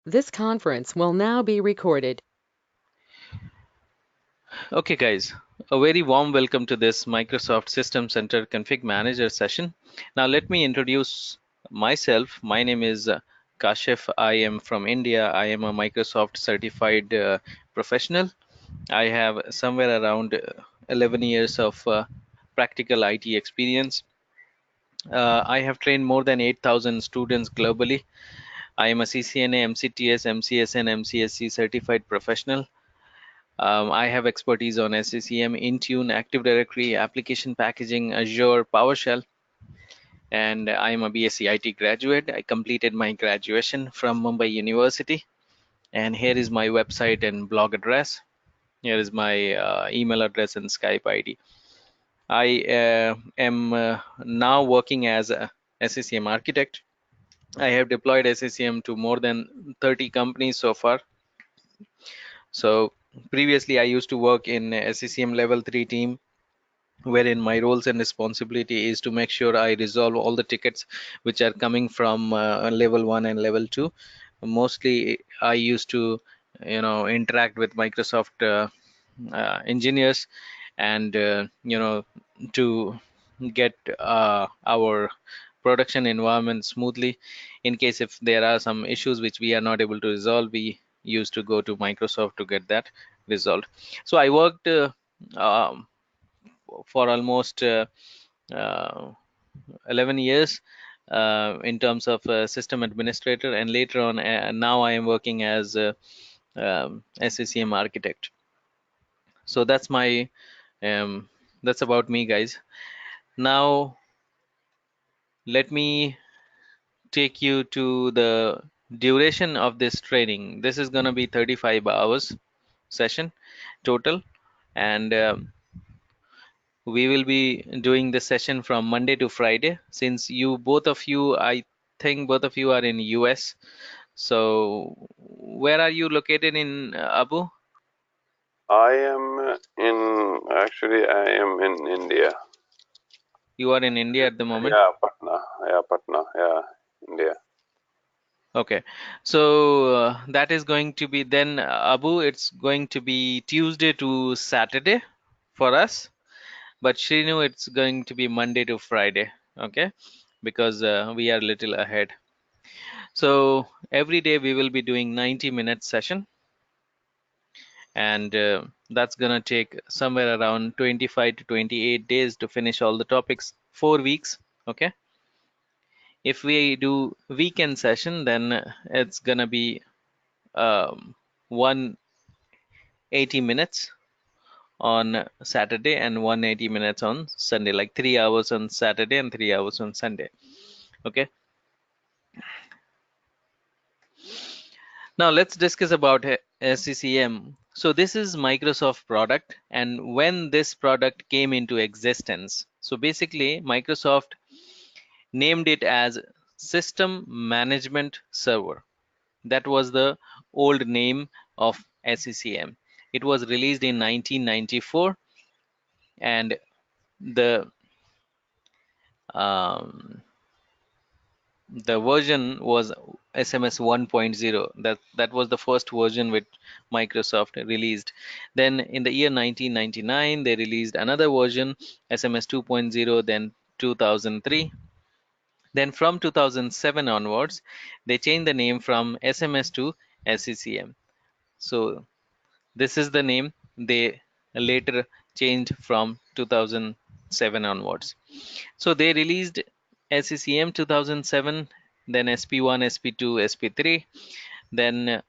This conference will now be recorded. Okay, guys, a very warm welcome to this Microsoft System Center Config Manager session. Now, let me introduce myself. My name is Kashif. I am from India. I am a Microsoft certified professional. I have somewhere around 11 years of practical IT experience. I have trained more than 8,000 students globally. I am a CCNA, MCTS, MCSN, MCSC certified professional. I have expertise on SCCM, Intune, Active Directory, application packaging, Azure, PowerShell, and I am a BSc IT graduate. I completed my graduation from Mumbai University, and here is my website and blog address. Here is my email address and Skype ID. I am now working as a SCCM architect. I have deployed SCCM to more than 30 companies so far. So previously, I used to work in SCCM Level 3 team, wherein my roles and responsibility is to make sure I resolve all the tickets which are coming from level 1 and level 2. Mostly I used to interact with Microsoft engineers and to get our production environment smoothly. In case if there are some issues which we are not able to resolve, we used to go to Microsoft to get that resolved. So I worked um, for almost uh, 11 years in terms of system administrator, and later on now I am working as a SCCM architect. So um, that's about me, guys. Now let me take you to the duration of this training. This is going to be 35 hours session total, and we will be doing this session from Monday to Friday. Since both of you, I think both of you are in US. So where are you located in Abu? I am in India. You are in India at the moment. Yeah, Patna. Yeah, Patna. Yeah, India. Okay. So that is going to be then Abu, it's going to be Tuesday to Saturday for us, but Shrinu, it's going to be Monday to Friday. Okay, because we are a little ahead. So every day we will be doing 90-minute session, and that's gonna take somewhere around 25 to 28 days to finish all the topics. 4 weeks. Okay. If we do weekend session, then it's gonna be 180 minutes on Saturday and 180 minutes on Sunday, like 3 hours on Saturday and 3 hours on Sunday. Okay. Now let's discuss about SCCM. So this is Microsoft product, and when this product came into existence, so basically Microsoft named it as System Management Server. That was the old name of SCCM. It was released in 1994, and the um, the version was SMS 1.0. That was the first version which Microsoft released. Then in the year 1999 they released another version, SMS 2.0, then 2003. Then from 2007 onwards they changed the name from SMS to SCCM. So this is the name they later changed from 2007 onwards. So they released SCCM 2007, then SP1, SP2, SP3. Then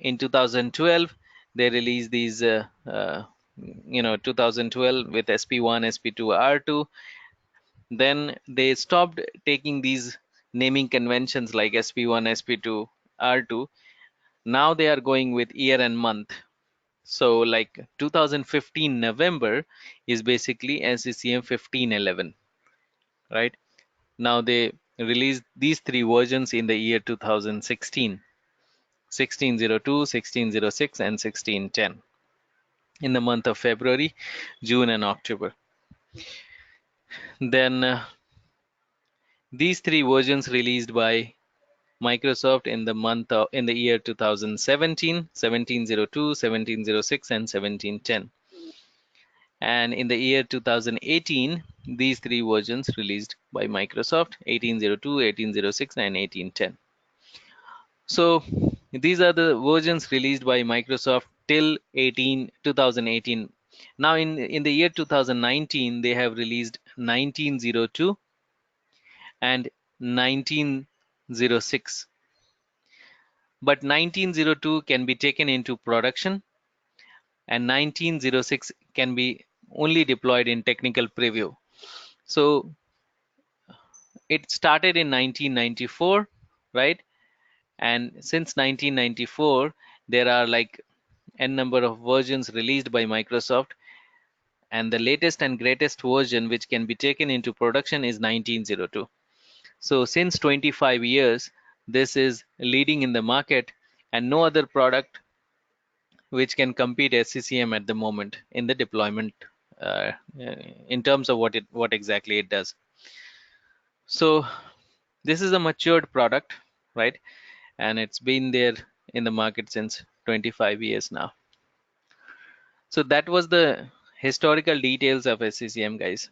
in 2012, they released these, 2012 with SP1, SP2, R2. Then they stopped taking these naming conventions like SP1, SP2, R2. Now they are going with year and month. So like 2015 November is basically SCCM 1511, right? Now they released these three versions in the year 2016, 1602, 1606, and 1610 in the month of February, June, and October. Then these three versions released by Microsoft in the year 2017, 1702, 1706, and 1710. And in the year 2018, these three versions released by Microsoft: 1802, 1806, and 1810. So these are the versions released by Microsoft till 2018. Now in the year 2019, they have released 1902 and 1906. But 1902 can be taken into production, and 1906 can be only deployed in technical preview. So it started in 1994, right? And since 1994, there are like n number of versions released by Microsoft, and the latest and greatest version which can be taken into production is 1902. So since 25 years, this is leading in the market, and no other product which can compete SCCM at the moment in the deployment in terms of what exactly it does. So this is a matured product, right? And it's been there in the market since 25 years now. So that was the historical details of SCCM, guys.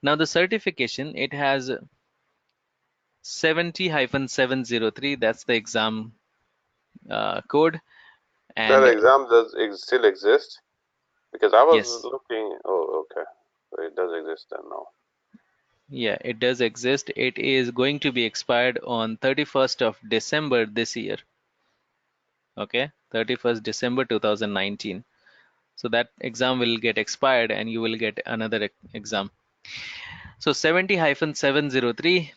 Now the certification, it has 70-703. That's the exam code. That And exam still exist? Because I was yes, looking. Oh, okay. So it does exist then now. yeah, it does exist. It is going to be expired on 31st of December this year. Okay, 31st December 2019. So that exam will get expired and you will get another exam. So 70-703,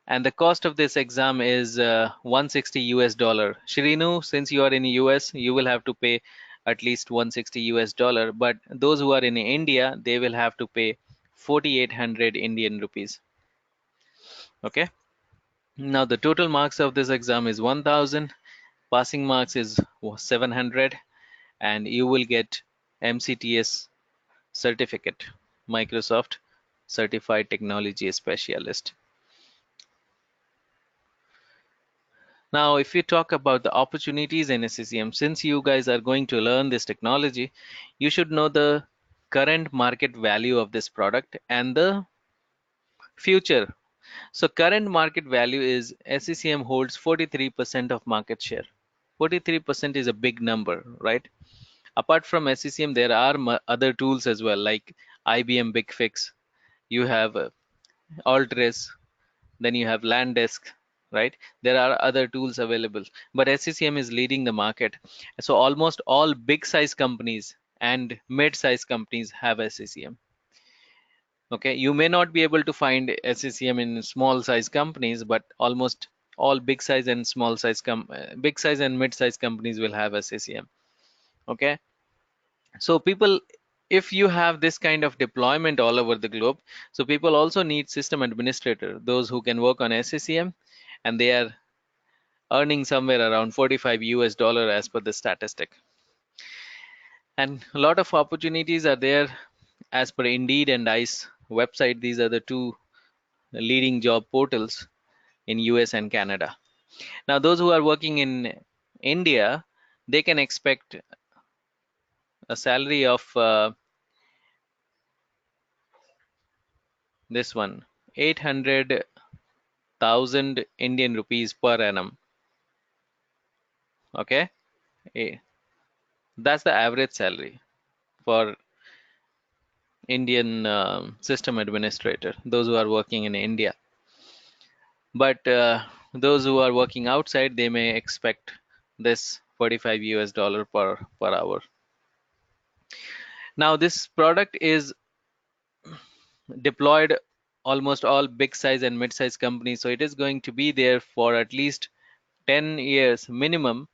and the cost of this exam is 160 US dollar. Shrinu, since you are in US, you will have to pay at least 160 US dollar, but those who are in India, they will have to pay 4800 Indian rupees. Okay. Now the total marks of this exam is 1000, passing marks is 700, and you will get MCTS certificate, Microsoft Certified Technology Specialist. Now, if you talk about the opportunities in SCCM, since you guys are going to learn this technology, you should know the current market value of this product and the future. So current market value is SCCM holds 43% of market share. 43% is a big number, right? Apart from SCCM, there are other tools as well, like IBM BigFix. You have Altris, then you have Landesk, right? There are other tools available, but SCCM is leading the market. So almost all big size companies and mid size companies have SCCM. Okay, you may not be able to find SCCM in small size companies, but almost all big size and big size and mid size companies will have SCCM. Okay, so people, if you have this kind of deployment all over the globe, so people also need system administrator, those who can work on SCCM, and they are earning somewhere around 45 US dollar as per the statistic. And a lot of opportunities are there as per Indeed and ICE website. These are the two leading job portals in US and Canada. Now those who are working in India, they can expect a salary of this one, 800,000 Indian rupees per annum. Okay, that's the average salary for Indian system administrator, those who are working in India. But those who are working outside, they may expect this 45 US dollar per hour. Now this product is deployed almost all big size and mid size companies, so it is going to be there for at least 10 years minimum.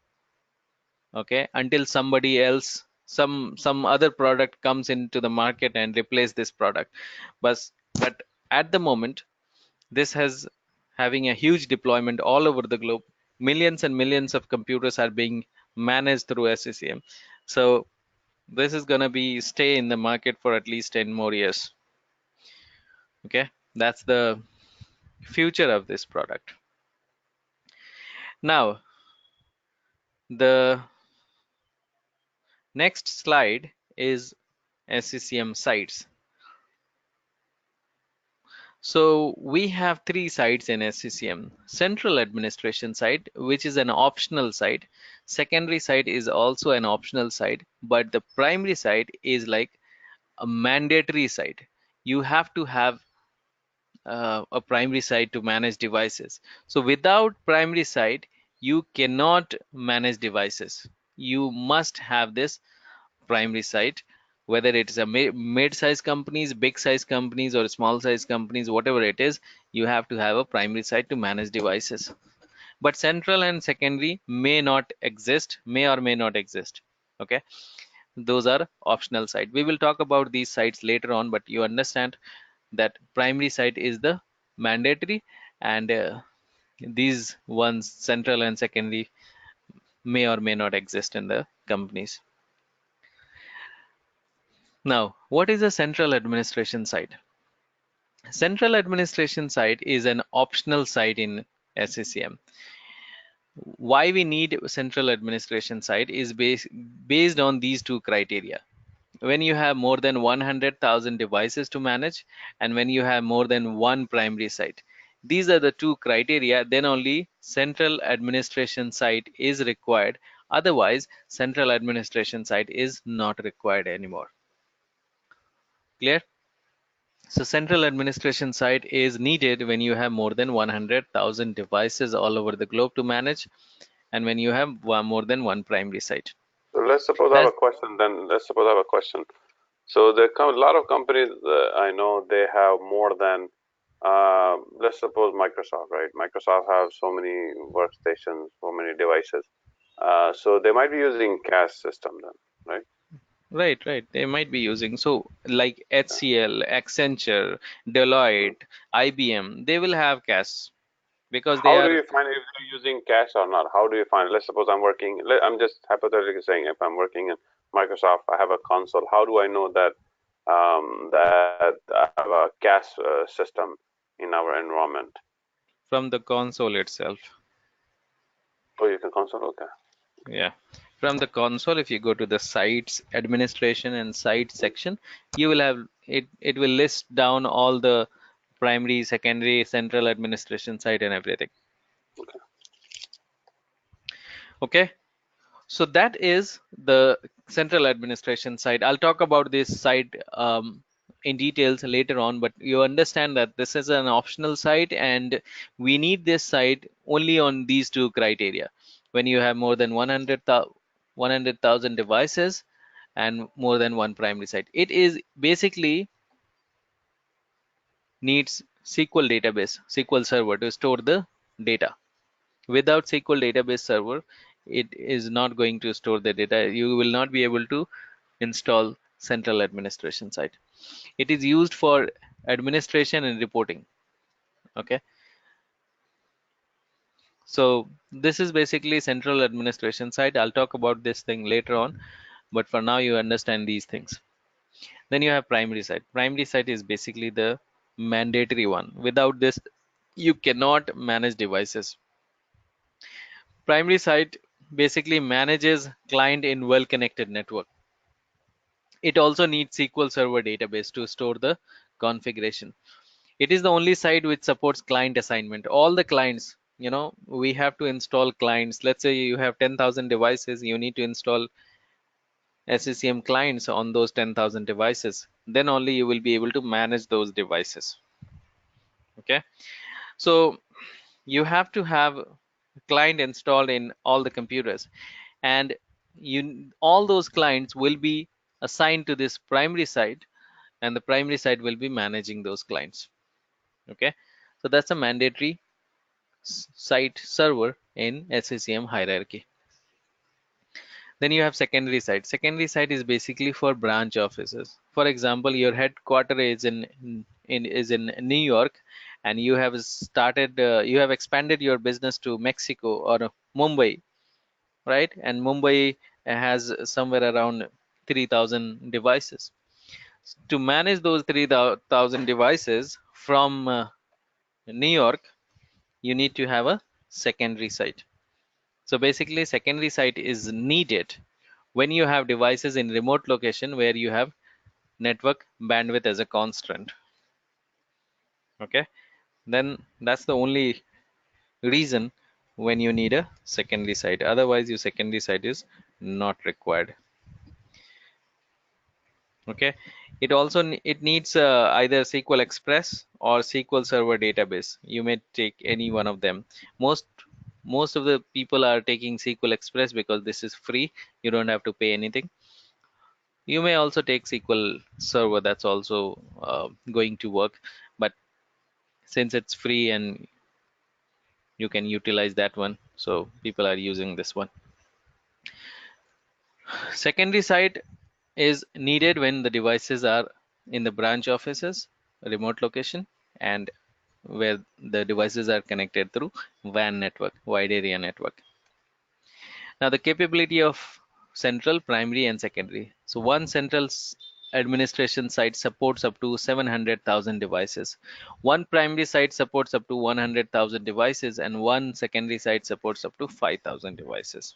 Okay, until somebody else, some other product comes into the market and replace this product. But at the moment, this has having a huge deployment all over the globe. Millions and millions of computers are being managed through SCCM. So this is going to be stay in the market for at least 10 more years. Okay, that's the future of this product. Now, the next slide is SCCM sites. So we have three sites in SCCM. Central administration site, which is an optional site. Secondary site is also an optional site, but the primary site is like a mandatory site. You have to have a primary site to manage devices. So without primary site, you cannot manage devices. You must have this primary site, whether it is a mid-size companies, big-size companies, or small-size companies, whatever it is, you have to have a primary site to manage devices. But central and secondary may not exist, may or may not exist. Okay, those are optional site. We will talk about these sites later on, but you understand that primary site is the mandatory, and these ones, central and secondary, may or may not exist in the companies. Now, what is a central administration site? Central administration site is an optional site in SCCM. Why we need central administration site is based on these two criteria. When you have more than 100,000 devices to manage, and when you have more than one primary site. These are the two criteria, then only central administration site is required. Otherwise, central administration site is not required anymore. Clear? So central administration site is needed when you have more than 100,000 devices all over the globe to manage, and when you have more than one primary site. So let's suppose I have a question. Then let's suppose I have a question. So there come a lot of companies I know they have more than. Let's suppose Microsoft, right? Microsoft have so many workstations, so many devices. So they might be using CAS system then, right? Right. They might be using, so like HCL, Accenture, Deloitte, IBM, they will have CAS because they How do are you find if they're using cache or not? How do you find? Let's suppose I'm working. I'm just hypothetically saying if I'm working in Microsoft, I have a console. How do I know that that I have a cache system in our environment? from the console itself. Oh, you can console. Okay. Yeah. From the console, if you go to the sites administration and site section, you will have it. It will list down all the primary, secondary, central administration site and everything. Okay. So that is the central administration side. I'll talk about this site in details later on, but you understand that this is an optional site and we need this site only on these two criteria. When you have more than 100,000 devices and more than one primary site. It is basically needs SQL database, SQL server to store the data. Without SQL database server, it is not going to store the data. You will not be able to install central administration site. It is used for administration and reporting. Okay, so this is basically central administration site. I'll talk about this thing later on, but for now you understand these things. Then you have primary site. Primary site is basically the mandatory one. Without this, you cannot manage devices. Primary site basically manages client in well-connected network. It also needs SQL Server database to store the configuration. It is the only site which supports client assignment. All the clients, we have to install clients. Let's say you have 10,000 devices, you need to install SCCM clients on those 10,000 devices. Then only you will be able to manage those devices. Okay, so you have to have client installed in all the computers, and all those clients will be assigned to this primary site, and the primary site will be managing those clients. Okay, so that's a mandatory site server in SCCM hierarchy. Then you have secondary site. Secondary site is basically for branch offices. For example, your headquarter is in New York, and you have you have expanded your business to Mexico or Mumbai, right? And Mumbai has somewhere around 3,000 devices. To manage those 3,000 devices from New York, you need to have a secondary site. So basically secondary site is needed when you have devices in remote location where you have network bandwidth as a constant. Okay, then that's the only reason when you need a secondary site. Otherwise your secondary site is not required. Okay, it also it needs either SQL Express or SQL Server database. You may take any one of them. Most of the people are taking SQL Express because this is free, you don't have to pay anything. You may also take SQL Server, that's also going to work, but since it's free and you can utilize that one, so people are using this one. Secondary site is needed when the devices are in the branch offices, remote location, and where the devices are connected through WAN network, wide area network. Now the capability of central, primary, and secondary. So one central administration site supports up to 700,000 devices. One primary site supports up to 100,000 devices, and one secondary site supports up to 5,000 devices.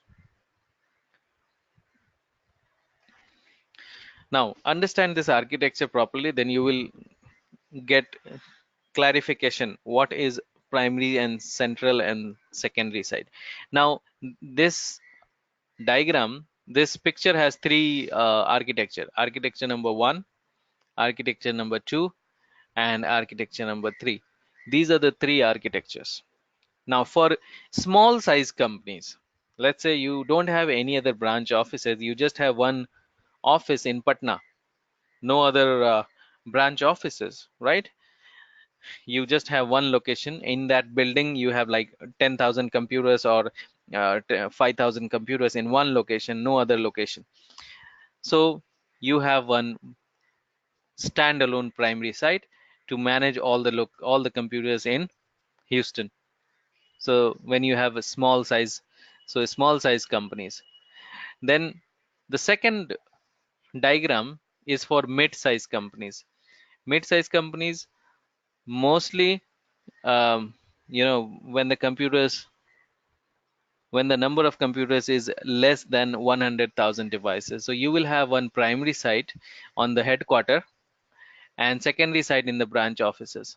Now understand this architecture properly, then you will get clarification what is primary and central and secondary side. Now this diagram, this picture has three architecture number 1, architecture number 2, and architecture number 3. These are the three architectures. Now for small size companies, let's say you don't have any other branch offices, you just have one office in Patna, no other branch offices, right? You just have one location in that building, you have like 10,000 computers or 5,000 computers in one location, no other location. So you have one standalone primary site to manage all the computers in Houston. So when you have a small size, so small size companies, then the second diagram is for mid-size companies. Mid-size companies mostly, when the number of computers is less than 100,000 devices. So you will have one primary site on the headquarter and secondary site in the branch offices.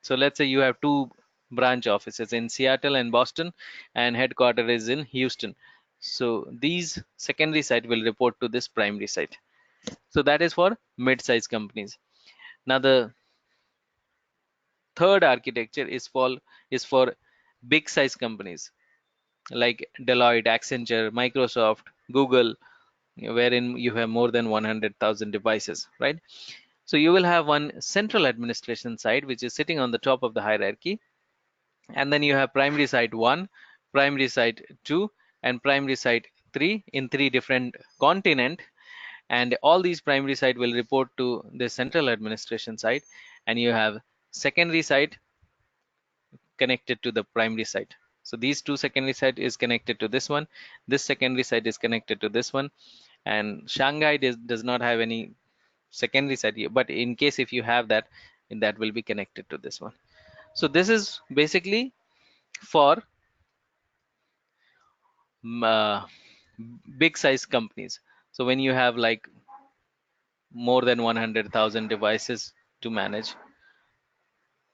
So let's say you have two branch offices in Seattle and Boston, and headquarter is in Houston. So these secondary site will report to this primary site. So that is for mid-sized companies. Now the third architecture is for big size companies like Deloitte, Accenture, Microsoft, Google, wherein you have more than 100,000 devices, right? So you will have one central administration site which is sitting on the top of the hierarchy, and then you have primary site 1, primary site 2, and primary site 3 in 3 different continent, and all these primary site will report to the central administration site, and you have secondary site connected to the primary site. So these two secondary site is connected to this one, this secondary site is connected to this one, and Shanghai does not have any secondary site here, but in case if you have that, that will be connected to this one. So this is basically for big size companies. So when you have like more than 100,000 devices to manage.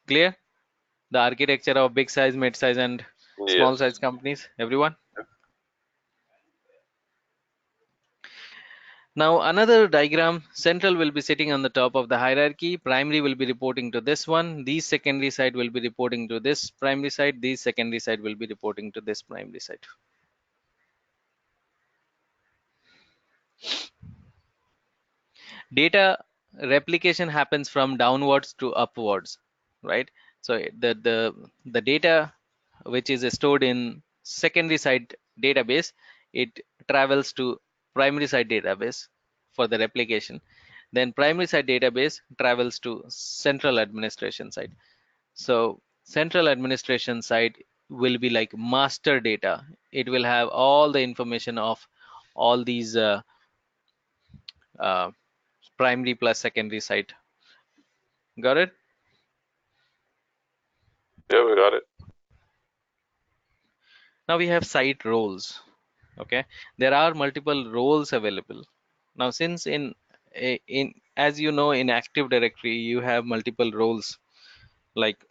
Clear the architecture of big size, mid size, and small Yes. size companies, everyone? Now another diagram, central will be sitting on the top of the hierarchy, primary will be reporting to this one, these secondary side will be reporting to this primary side, these secondary side will be reporting to this primary side. Data replication happens from downwards to upwards, right? So the data which is stored in secondary side database, it travels to primary side database for the replication, then primary side database travels to central administration side. So central administration side will be like master data, it will have all the information of all these uh, primary plus secondary site. Got it? Yeah, we got it. Now we have site roles. Okay, there are multiple roles available. Now since in as you know, in Active Directory you have multiple roles, like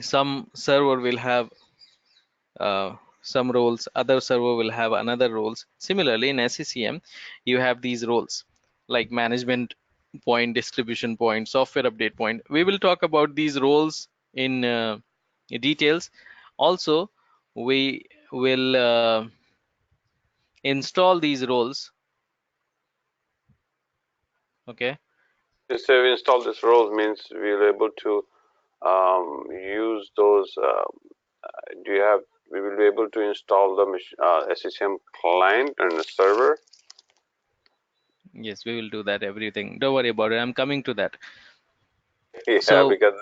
some server will have some roles, other server will have another roles. Similarly in SCCM you have these roles like management point, distribution point, software update point. We will talk about these roles in details. Also we will install these roles. Okay, You say we install these roles means we're able to use those. Do you have? We will be able to install the SCCM client and the server. yes, we will do that, everything, don't worry about it, I'm coming to that. Yeah, So because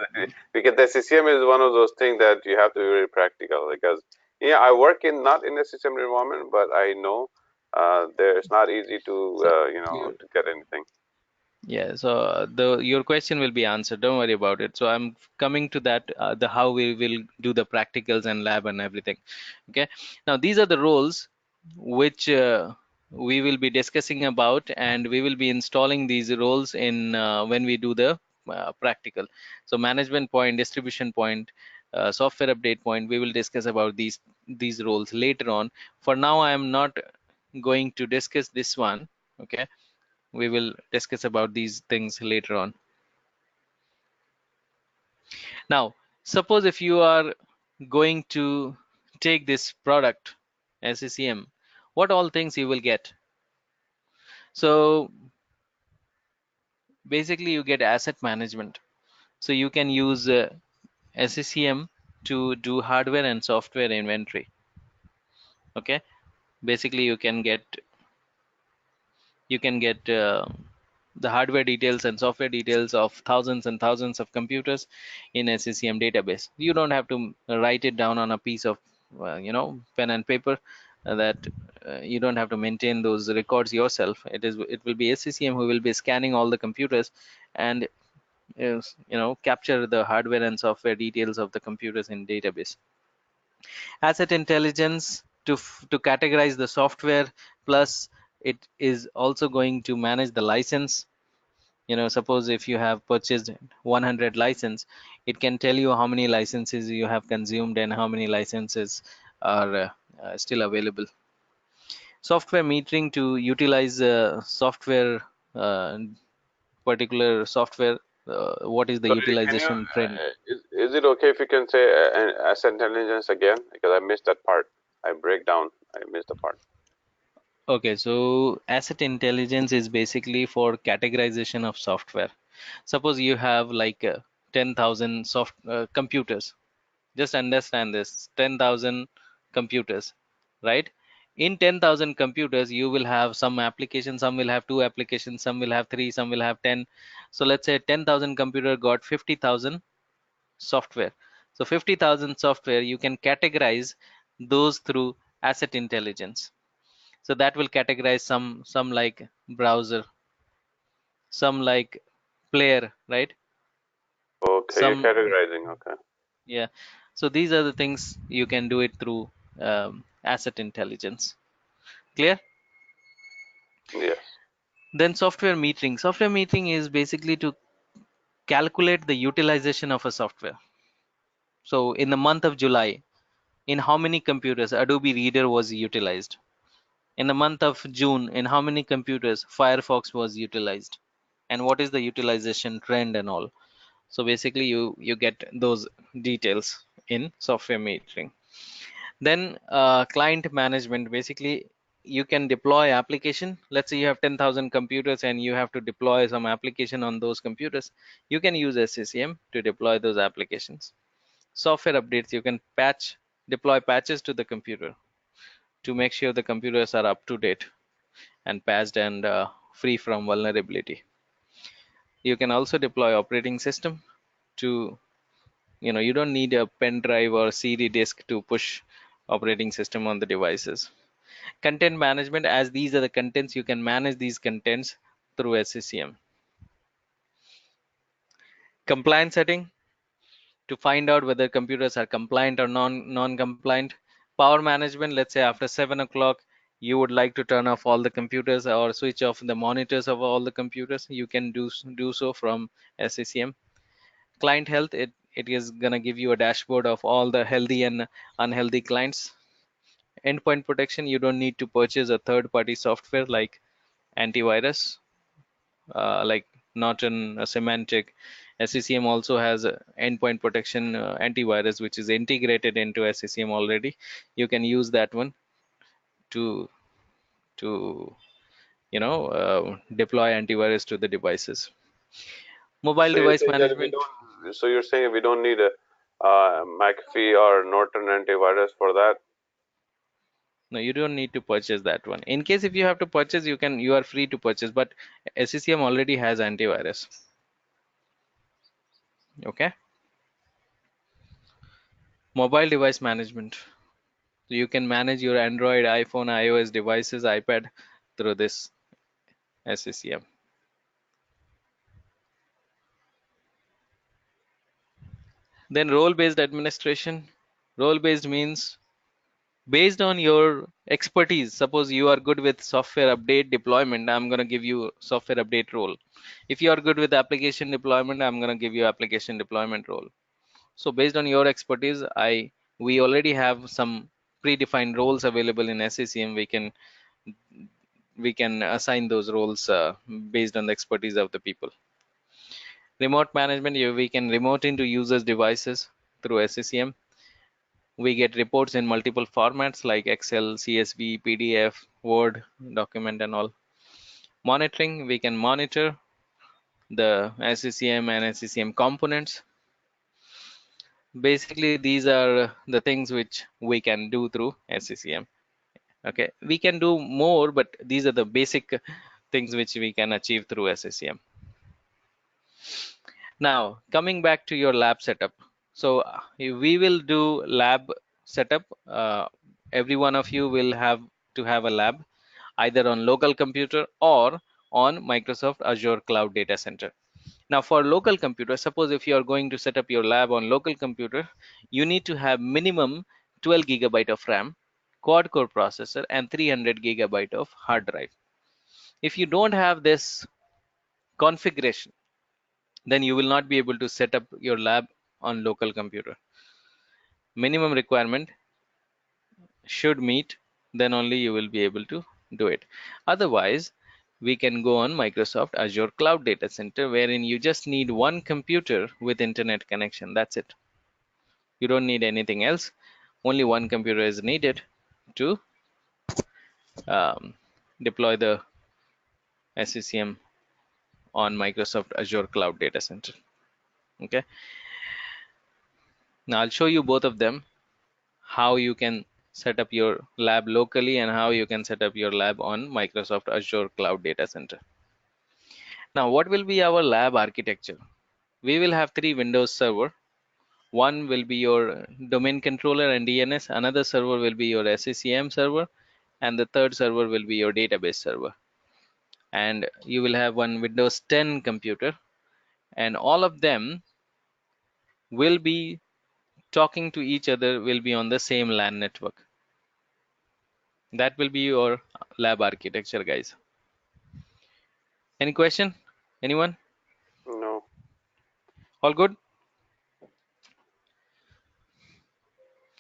the SCCM is one of those things that you have to be very practical. Because yeah, I work in not in a SCCM environment, but I know there it's not easy to so to get anything. yeah, so your question will be answered, don't worry about it. So I'm coming to that, the how we will do the practicals and lab and everything. Okay, now these are the roles which we will be discussing about, and we will be installing these roles in when we do the practical. So management point, distribution point, software update point, we will discuss about these roles later on. For now I am not going to discuss this one. Okay, we will discuss about these things later on. Now suppose if you are going to take this product SCCM, what all things you will get? So basically you get asset management. So you can use SCCM to do hardware and software inventory. Okay, basically you can get the hardware details and software details of thousands and thousands of computers in SCCM database. You don't have to write it down on a piece of pen and paper. That you don't have to maintain those records yourself. It will be SCCM who will be scanning all the computers and capture the hardware and software details of the computers in database. Asset intelligence to categorize the software, plus it is also going to manage the license. Suppose if you have purchased 100 license, it can tell you how many licenses you have consumed and how many licenses are still available. Software metering to utilize software, uh, particular software, what is the Sorry, can you? utilization trend. Is it okay if you can say asset intelligence again? Because I missed that part. I break down. I missed the part. Okay, so asset intelligence is basically for categorization of software. Suppose you have like 10,000 computers. Just understand this, 10,000 computers, right? In 10,000 computers, you will have some applications, some will have two applications, some will have three, some will have 10. So let's say 10,000 computer got 50,000 software. So 50,000 software, you can categorize those through asset intelligence. So that will categorize some like browser, some like player, right? Okay, you're Some, categorizing. Okay. yeah. So these are the things you can do it through asset intelligence. Clear? Yes. Then software metering. Software metering is basically to calculate the utilization of a software. So in the month of July, in how many computers Adobe Reader was utilized? In the month of June, in how many computers Firefox was utilized? And what is the utilization trend and all? So basically you get those details in software metering. Then client management, basically you can deploy application. Let's say you have 10,000 computers and you have to deploy some application on those computers. You can use SCCM to deploy those applications. Software updates, you can deploy patches to the computer to make sure the computers are up to date and patched and free from vulnerability. You can also deploy operating system to, you don't need a pen drive or CD disk to push operating system on the devices. Content management, as these are the contents, you can manage these contents through SCCM. Compliance setting, to find out whether computers are compliant or non-compliant. Power management, let's say after 7 o'clock, you would like to turn off all the computers or switch off the monitors of all the computers, you can do so from SCCM. Client health, it is going to give you a dashboard of all the healthy and unhealthy clients. Endpoint protection, you don't need to purchase a third-party software like antivirus, like Norton, Symantec. SCCM also has a endpoint protection antivirus, which is integrated into SCCM already. You can use that one to deploy antivirus to the devices. Mobile So you're device saying that we management. don't. So you're saying we don't need a McAfee or Norton antivirus for that. No, you don't need to purchase that one. In case if you have to purchase, you are free to purchase, but SCCM already has antivirus. Okay. Mobile device management. So you can manage your Android, iPhone, iOS devices, iPad through this SCCM. Then role-based administration. Role-based means based on your expertise. Suppose you are good with software update deployment, I'm going to give you software update role. If you are good with application deployment, I'm going to give you application deployment role. So based on your expertise, we already have some predefined roles available in SCCM. We can assign those roles based on the expertise of the people. Remote management, we can remote into users devices through SCCM. We get reports in multiple formats like Excel, CSV, PDF, Word, document, and all. Monitoring, we can monitor the SCCM and SCCM components. Basically, these are the things which we can do through SCCM. Okay, we can do more, but these are the basic things which we can achieve through SCCM. Now, coming back to your lab setup. So we will do lab setup. Every one of you will have to have a lab either on local computer or on Microsoft Azure Cloud Data Center. Now for local computer, suppose if you are going to set up your lab on local computer, you need to have minimum 12 gigabyte of RAM, quad core processor, and 300 gigabyte of hard drive. If you don't have this configuration, then you will not be able to set up your lab on local computer. Minimum requirement should meet, then only you will be able to do it. Otherwise, we can go on Microsoft Azure Cloud Data Center, wherein you just need one computer with internet connection. That's it. You don't need anything else. Only one computer is needed to deploy the SCCM on Microsoft Azure Cloud Data Center. Okay. Now I'll show you both of them, how you can set up your lab locally and how you can set up your lab on Microsoft Azure Cloud Data Center. Now, what will be our lab architecture? We will have 3 Windows server. One will be your domain controller and DNS. Another server will be your SCCM server. And the third server will be your database server. And you will have one Windows 10 computer. And all of them will be talking to each other, will be on the same LAN network. That will be your lab architecture, guys. Any question? Anyone? No. All good?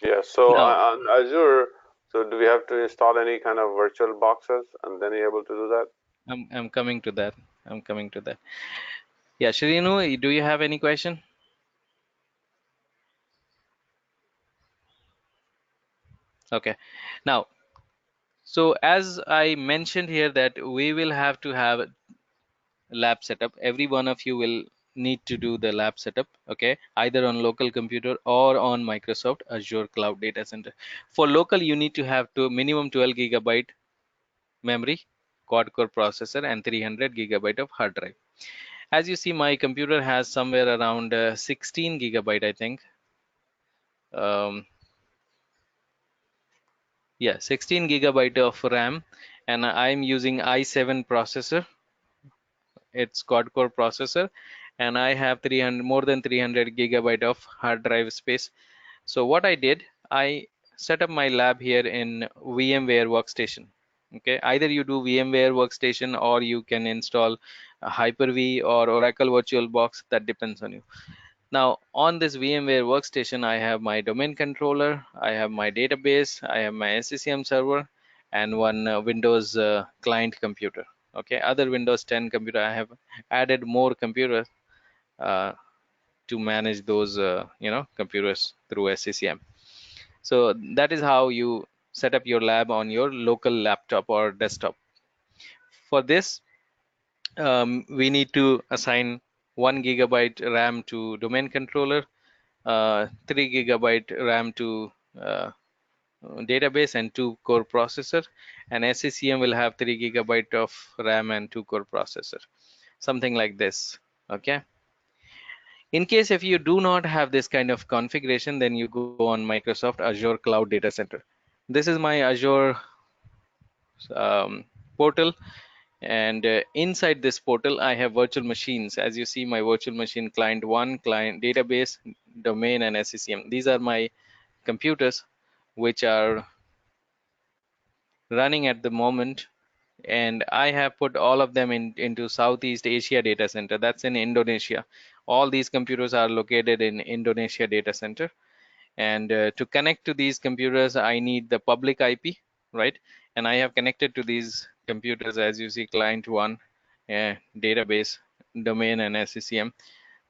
Yeah. So Now, on Azure, so do we have to install any kind of virtual boxes and then you're able to do that? I'm coming to that. I'm coming to that. Yeah, Shrinu, do you have any question? Okay. Now, so as I mentioned here that we will have to have lab setup. Every one of you will need to do the lab setup, okay, either on local computer or on Microsoft Azure Cloud Data Center. For local, you need to have to minimum 12 gigabyte memory, quad core processor, and 300 gigabyte of hard drive. As you see, my computer has somewhere around 16 gigabyte, I think. Yeah, 16 gigabyte of RAM, and I'm using i7 processor. It's quad core processor, and I have more than 300 gigabyte of hard drive space. So what I did, I set up my lab here in VMware Workstation. Okay, either you do VMware Workstation or you can install Hyper-V or Oracle VirtualBox. That depends on you. Now on this VMware Workstation, I have my domain controller, I have my database, I have my SCCM server, and one Windows client computer. Okay, other Windows 10 computer. I have added more computers uh, to manage those computers through SCCM. So that is how you set up your lab on your local laptop or desktop. For this, we need to assign 1 GB RAM to domain controller, 3 GB RAM to database, and 2 core processor. And SCCM will have 3 GB of RAM and 2 core processor, something like this. Okay. In case if you do not have this kind of configuration, then you go on Microsoft Azure Cloud Data Center. This is my Azure portal, and inside this portal I have virtual machines. As you see, my virtual machine client 1, client database, domain, and SCCM. These are my computers which are running at the moment, and I have put all of them into Southeast Asia data center. That's in Indonesia. All these computers are located in Indonesia data center. And to connect to these computers, I need the public IP, right? And I have connected to these computers, as you see, client 1, database, domain, and SCCM.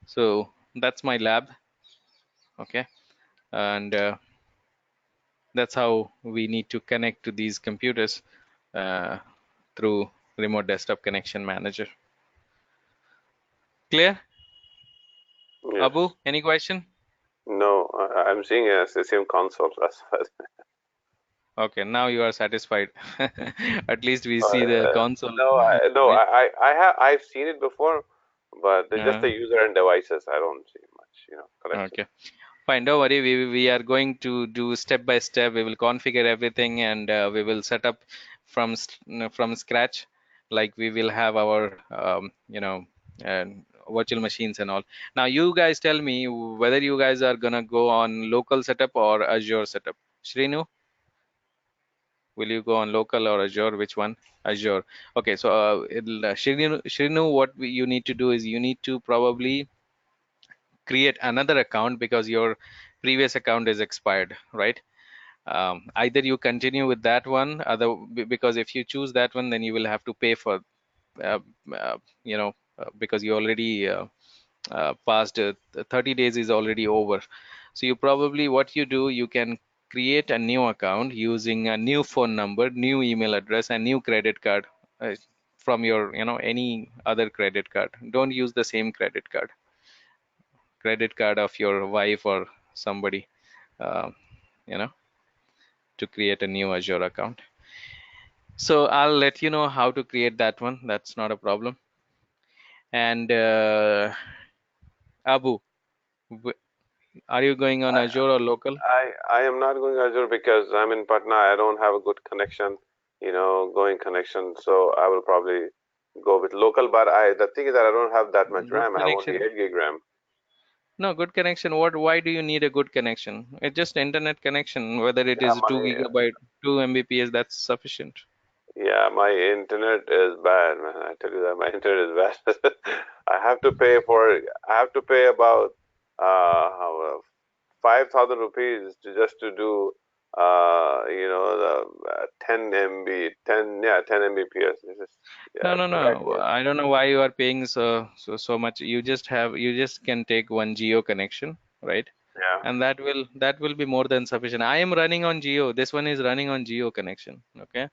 So that's my lab. Okay. And that's how we need to connect to these computers through remote desktop connection manager. Clear? Yes. Abu, any question? No, I'm seeing a SCCM console. Okay, now you are satisfied. At least we see the console. I've seen it before, but just the user and devices. I don't see much, connection. Okay, fine. Don't worry. We are going to do step by step. We will configure everything, and we will set up from scratch. Like we will have our virtual machines and all. Now you guys tell me whether you guys are gonna go on local setup or Azure setup. Srinu, will you go on local or Azure? Which one? Azure. Okay, so Srinu, what you need to do is you need to probably create another account because your previous account is expired, right? Either you continue with that one, because if you choose that one, then you will have to pay for, uh, because you already past 30 days is already over. So you probably, what you do, you can create a new account using a new phone number, new email address, and new credit card from your, any other credit card. Don't use the same credit card of your wife or somebody, uh, to create a new Azure account. So I'll let you know how to create that one. That's not a problem. And Abu, are you going on Azure or local? I am not going Azure because I'm in Patna. I don't have a good connection, going connection. So I will probably go with local. But the thing is that I don't have that much RAM. I have only 8 gig RAM. No, good connection. Why do you need a good connection? It's just internet connection, whether it is 2 GB, 2 Mbps, that's sufficient. Yeah, my internet is bad, man. I tell you that my internet is bad. I have to pay about 5,000 rupees just to do the 10 MB, 10 Mbps. No. I don't know why you are paying so much. You just can take one Geo connection, right? Yeah. And that will be more than sufficient. I am running on Geo. This one is running on Geo connection. Okay.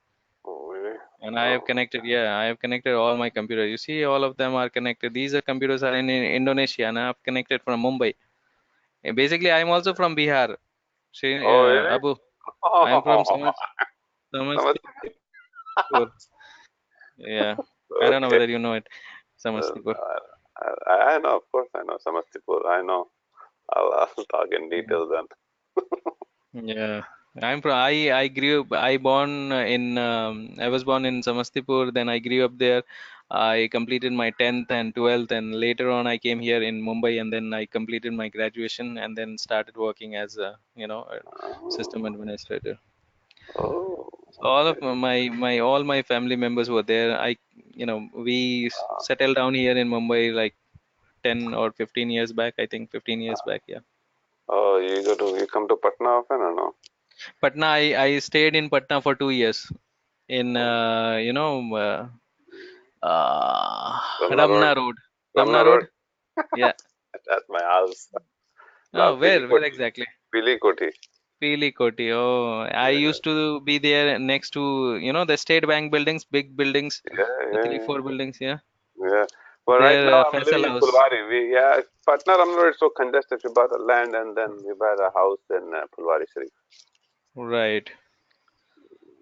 Oh, really? And I have connected, I have connected all my computers. You see, all of them are connected. These are computers are in Indonesia, and I have connected from Mumbai. Basically, I am also from Bihar. Oh, really? Abu, I am from Samastipur. Yeah, I don't know whether you know it, Samastipur. I know, of course, I know Samastipur. I know. I'll talk in detail then. Yeah, I'm from. I grew up. I was born in Samastipur. Then I grew up there. I completed my 10th and 12th, and later on I came here in Mumbai, and then I completed my graduation, and then started working as a a system Oh, administrator. oh, So all of okay. all my family members were there. We settled down here in Mumbai like 10 or 15 years back. I think 15 years back, yeah. Oh, you come to Patna often or no? Patna, I stayed in Patna for 2 years in Oh, Ramna Road. Ramna Road. Ramna Ramna Road. Road? Yeah. That's my house. Now Oh, where Pilikoti. exactly? Pilikoti. Pilikoti. Oh, I Yeah, used to be there next to, the State Bank buildings, big buildings, yeah, the yeah, three, yeah. four buildings, yeah. Yeah. Well, right now There, I'm living Faisal in House. Pulwari. Patna Ramna Road is so congested. We bought a land and then we bought a house in Pulwari City. Right.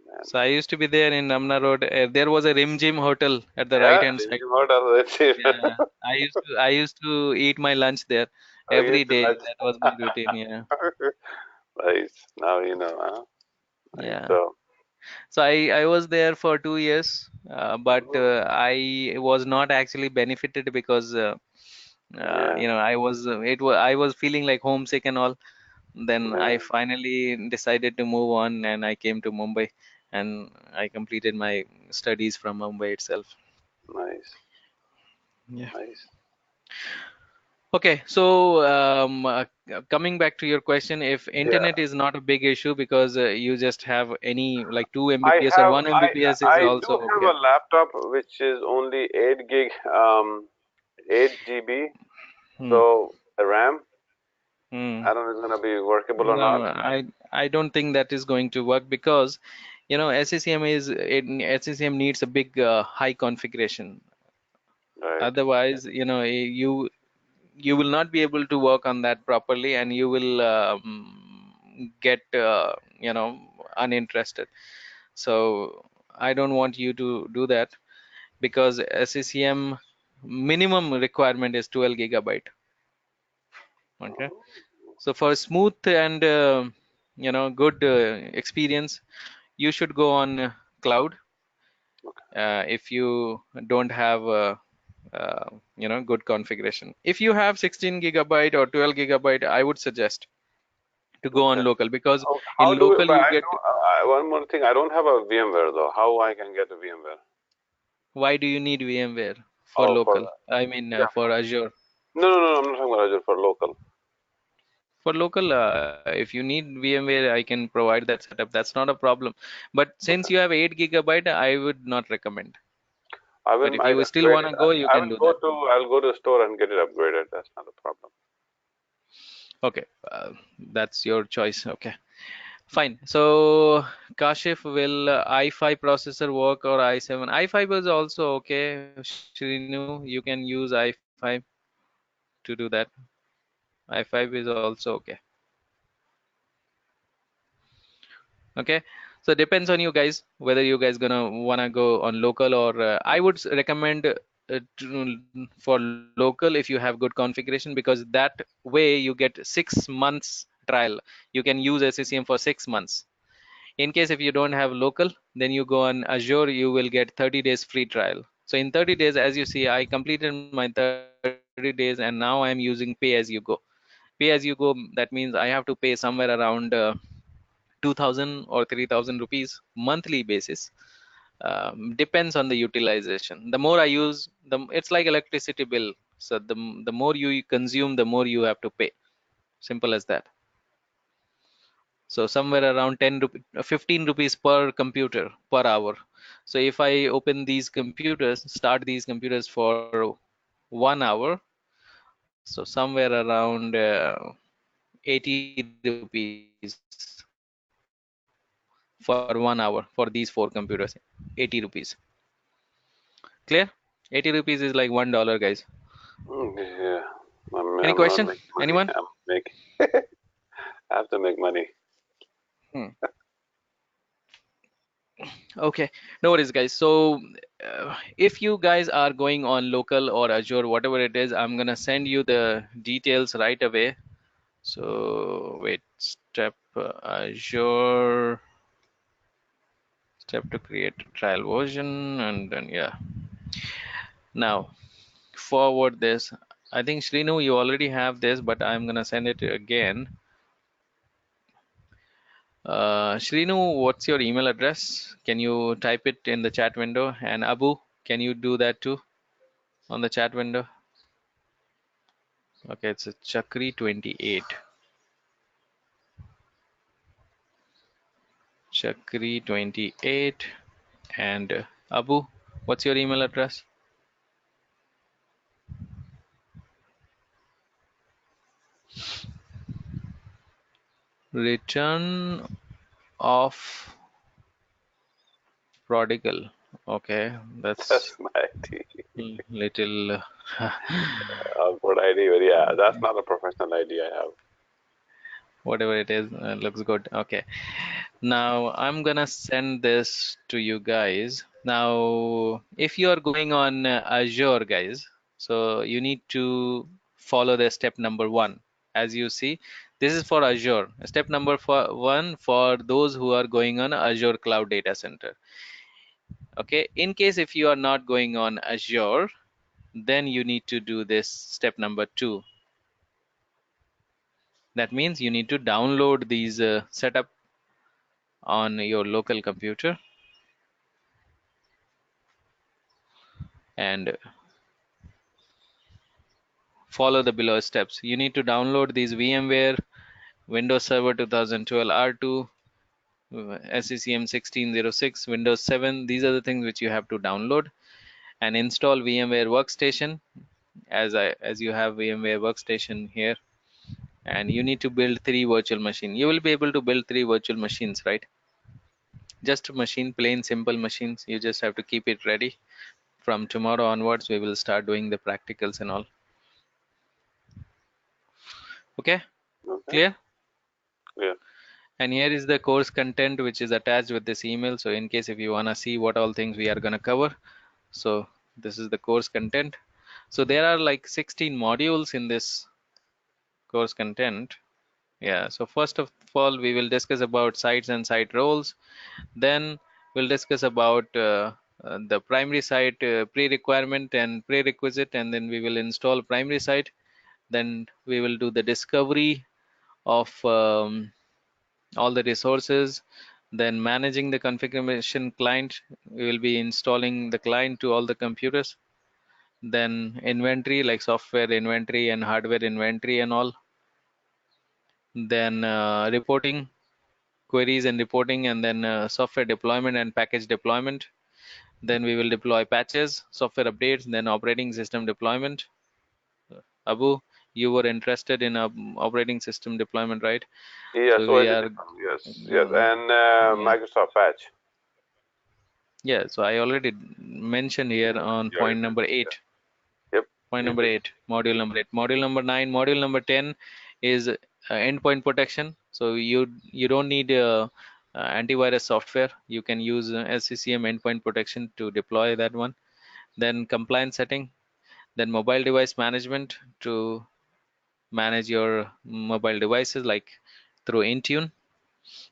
Man. So I used to be there in Ramna Road. There was a Rim Jim hotel at the right Yeah, hand side. Rinjim Hotel. That's it. Yeah. I used to eat my lunch there I every used to day. lunch. That was my routine. Yeah. Nice. Now you know, huh? Nice. Yeah. So, So I was there for 2 years, but oh, I was not actually benefited because yeah, I was feeling like homesick and all. Then I yeah, finally decided to move on, and I came to Mumbai, and I completed my studies from Mumbai itself. nice, Yeah. nice. Okay, so coming back to your question, if Yeah. internet is not a big issue because you just have any like 2 I Mbps or have 1 I Mbps is I do also have okay. a laptop which is only 8 gig 8 GB. Hmm. So the RAM, Hmm. I don't know if it's gonna be workable or No, not. I don't think that is going to work because SCCM needs a big high configuration. Right. Otherwise, you will not be able to work on that properly, and you will get uninterested. So I don't want you to do that because SCCM minimum requirement is 12 gigabyte. Okay. Oh, So for smooth and good experience, you should go on cloud. If you don't have good configuration, if you have 16 gigabyte or 12 gigabyte, I would suggest to go okay. on local because How in do we? local But you I get. don't. One more thing. I don't have a VMware though. How I can get a VMware? Why do you need VMware for Oh, for local? I mean, yeah. for Azure. No, no, no. I'm not talking about Azure for local. For local, if you need VMware, I can provide that setup. That's not a problem. But since Okay. you have 8 gigabyte, I would not recommend. I But will. if I you still upgrade want it. to go, you I can will do go that. to. I'll go to the store and get it upgraded. That's not a problem. Okay, that's your choice. Okay, fine. So, Kashif, will i5 processor work or i7? i5 is also okay. Shrinu, you can use i5 to do that. i5 is also okay. Okay, so depends on you guys whether you guys gonna wanna go on local or I would recommend for local if you have good configuration, because that way you get 6 months trial. You can use SCCM for 6 months. In case if you don't have local, then you go on Azure, you will get 30 days free trial. So in 30 days, as you see, I completed my 30 days and now I'm using pay as you go. Pay as you go, that means I have to pay somewhere around 2000 or 3000 rupees monthly basis. Depends on the utilization. The more I use, it's like electricity bill. So the more you consume, the more you have to pay. Simple as that. So somewhere around 15 rupees per computer per hour. So if I open these computers, start these computers for 1 hour, so somewhere around 80 rupees for 1 hour for these four computers. 80 rupees. Clear? 80 rupees is like $1, guys. Yeah. Any I'm not question? making money. Anyone? I'm making. I have to make money. Hmm. Okay, no worries, guys. So, if you guys are going on local or Azure, whatever it is, I'm gonna send you the details right away. So, wait, Azure, step to create a trial version, and then yeah. Now forward this. I think Srinu, you already have this, but I'm gonna send it again. Srinu, what's your email address? Can you type it in the chat window? And Abu, can you do that too on the chat window? Okay, it's a Chakri28. Chakri28. And Abu, what's your email address? Return of prodigal. Okay, That's that's my ID. little Awkward ID, but yeah, that's not a professional ID I have. whatever it is, looks good. Okay, now I'm gonna send this to you guys. Now if you are going on Azure, guys, so you need to follow the step number 1. As you see, this is for Azure. Step number 1 for those who are going on Azure Cloud Data Center. Okay, in case if you are not going on Azure, then you need to do this step number 2. That means you need to download these setup on your local computer and follow the below steps. You need to download these VMware, Windows Server 2012 R2, SCCM 1606, Windows 7. These are the things which you have to download and install VMware Workstation as you have VMware Workstation here. And you need to build 3 virtual machines. You will be able to build 3 virtual machines, right? Just a machine, plain simple machines. You just have to keep it ready. From tomorrow onwards, we will start doing the practicals and all. Okay, clear? Yeah. And here is the course content which is attached with this email. So in case if you want to see what all things we are going to cover, so this is the course content. So there are like 16 modules in this course content. Yeah, so first of all, we will discuss about sites and site roles. Then we'll discuss about the primary site pre-requirement and prerequisite, and then we will install primary site. Then we will do the discovery of all the resources. Then managing the configuration client, we will be installing the client to all the computers. Then inventory, like software inventory and hardware inventory and all. Then reporting, queries and reporting, and then software deployment and package deployment. Then we will deploy patches, software updates, then operating system deployment. Abu, you were interested in operating system deployment, right? Yes, So we are yes, and Microsoft Patch. Yeah, so I already mentioned here on point number 8. Yep. Point number 8, module number 8. Module number 9, module number 10 is endpoint protection. So you don't need antivirus software. You can use SCCM endpoint protection to deploy that one. Then compliance setting, then mobile device management to manage your mobile devices like through Intune.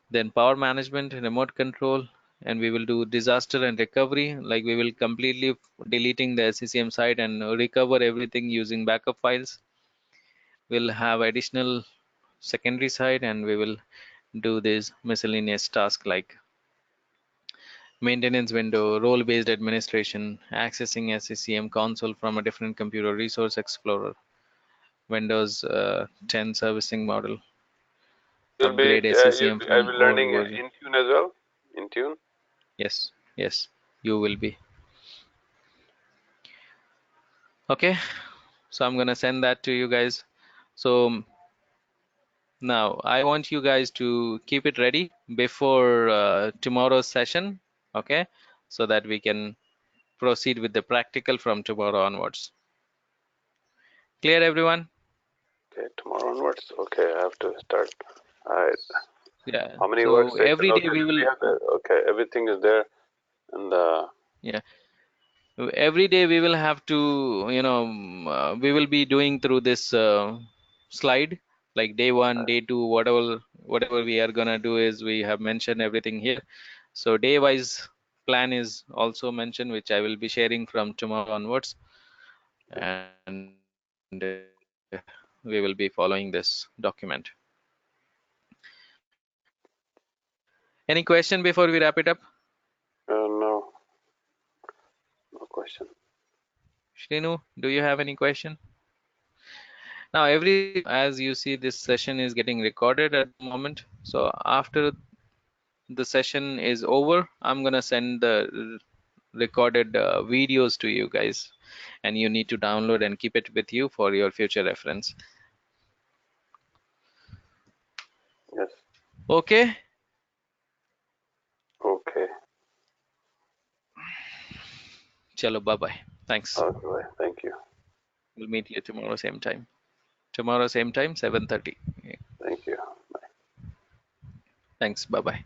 Then power management, remote control, and we will do disaster and recovery, like we will completely deleting the SCCM site and recover everything using backup files. We'll have additional secondary site, and we will do this miscellaneous task like maintenance window, role-based administration, accessing SCCM console from a different computer, resource explorer, Windows 10 servicing model, upgrade SCCM Are from we old learning version. Intune as well? Intune? Yes, you will be. Okay, so I'm gonna send that to you guys. So now I want you guys to keep it ready before tomorrow's session, okay, so that we can proceed with the practical from tomorrow onwards. Clear, everyone? Okay, tomorrow onwards. Okay, I have to start. All right. Yeah. How many So workstations? every day Okay, we will. okay, everything is there, and Yeah. Every day we will have to, we will be doing through this slide, like day 1, day 2, whatever we are gonna do is we have mentioned everything here. So day wise plan is also mentioned, which I will be sharing from tomorrow onwards. and we will be following this document. Any question before we wrap it up? No question. Shrinu, do you have any question? Now, as you see, this session is getting recorded at the moment. So after the session is over, I'm gonna send the recorded videos to you guys, and you need to download and keep it with you for your future reference. Yes. Okay. Okay. Chalo, bye-bye. Thanks. Okay. Thank you. We'll meet you tomorrow, same time. Tomorrow, same time, 7:30. Thank you. Thanks. Bye-bye.